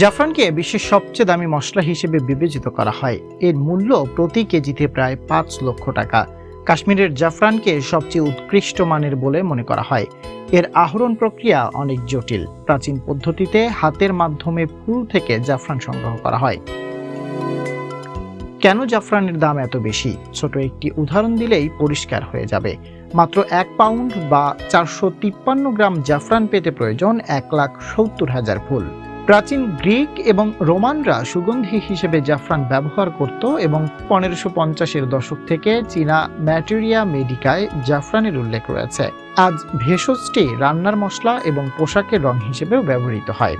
জাফরানকে বিশ্বের সবচেয়ে দামি মশলা হিসেবে বিবেচিত করা হয়। এর মূল্য প্রতি কেজিতে প্রায় 5 লক্ষ টাকা। কাশ্মীরের জাফরানকে সবচেয়ে উৎকৃষ্ট মানের বলে মনে করা হয়। এর আহরণ প্রক্রিয়া অনেক জটিল। প্রাচীন পদ্ধতিতে হাতের মাধ্যমে ফুল থেকে জাফরান সংগ্রহ করা হয়। কেন জাফরানের দাম এত বেশি? ছোট একটি উদাহরণ দিলেই পরিষ্কার হয়ে যাবে। মাত্র 1 পাউন্ড বা 453 গ্রাম জাফরান পেতে প্রয়োজন 1,70,000 ফুল। প্রাচীন গ্রিক এবং রোমানরা সুগন্ধি হিসেবে জাফরান ব্যবহার করত এবং 1550-এর দশক থেকে চীনা ম্যাটেরিয়া মেডিকায় জাফরানের উল্লেখ রয়েছে। আজ ভেষজটি রান্নার মশলা এবং পোশাকের রং হিসেবেও ব্যবহৃত হয়।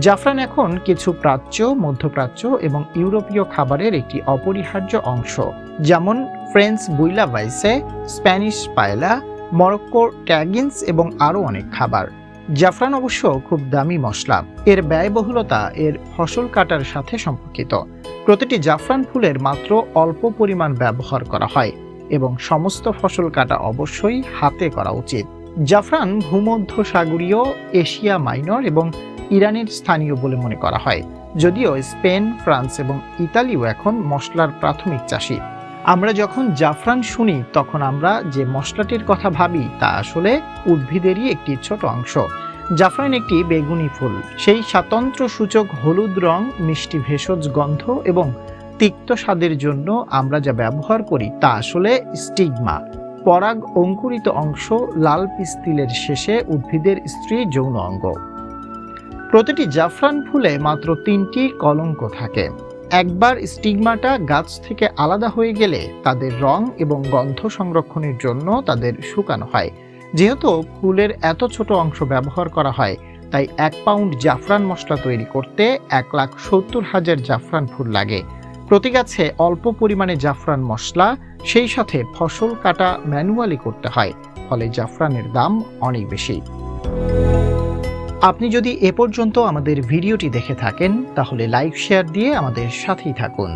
জাফরান এখন কিছু প্রাচ্য, মধ্যপ্রাচ্য এবং ইউরোপীয় খাবারের একটি অপরিহার্য অংশ, যেমন ফ্রেঞ্চ বুইলাভাইসে, স্প্যানিশ পায়েলা, মরক্কোর ট্যাগিন্স এবং আরও অনেক খাবার। জাফরান অবশ্য খুব দামি মশলা। এর ব্যয়বহুলতা এর ফসল কাটার সাথে সম্পর্কিত। প্রতিটি জাফরান ফুলের মাত্র অল্প পরিমাণ ব্যবহার করা হয় এবং সমস্ত ফসল কাটা অবশ্যই হাতে করা উচিত। জাফরান ভূমধ্যসাগরীয়, এশিয়া মাইনর এবং ইরানের স্থানীয় বলে মনে করা হয়, যদিও স্পেন, ফ্রান্স এবং ইতালিও এখন মশলার প্রাথমিক চাষী। আমরা যখন জাফরান শুনি তখন আমরা যে মশলাটির কথা ভাবি তা আসলে উদ্ভিদেরই একটি ছোট অংশ। জাফরান একটি বেগুনি ফুল। সেই স্বাতন্ত্র্য সূচক হলুদ রং, মিষ্টি ভেষজ গন্ধ এবং তিক্ত স্বাদের জন্য আমরা যা ব্যবহার করি তা আসলে স্টিগমা, পরাগ অঙ্কুরিত অংশ, লাল পিস্তিলের শেষে উদ্ভিদের স্ত্রী যৌন অঙ্গ। প্রতিটি জাফরান ফুলে মাত্র 3টি কলঙ্ক থাকে। একবার স্টিগমাটা গাছ থেকে আলাদা হয়ে গেলে তাদের রং এবং গন্ধ সংরক্ষণের জন্য তাদের শুকানো হয়। যেহেতু ফুলের এত ছোট অংশ ব্যবহার করা হয়, তাই 1 পাউন্ড জাফরান মশলা তৈরি করতে 1,70,000 জাফরান ফুল লাগে। প্রতি গাছে অল্প পরিমাণে জাফরান মশলা, সেই সাথে ফসল কাটা ম্যানুয়ালি করতে হয়, ফলে জাফরানের দাম অনেক বেশি। আপনি যদি এ পর্যন্ত আমাদের ভিডিওটি দেখে থাকেন তাহলে লাইক, শেয়ার দিয়ে আমাদের সাথেই থাকুন।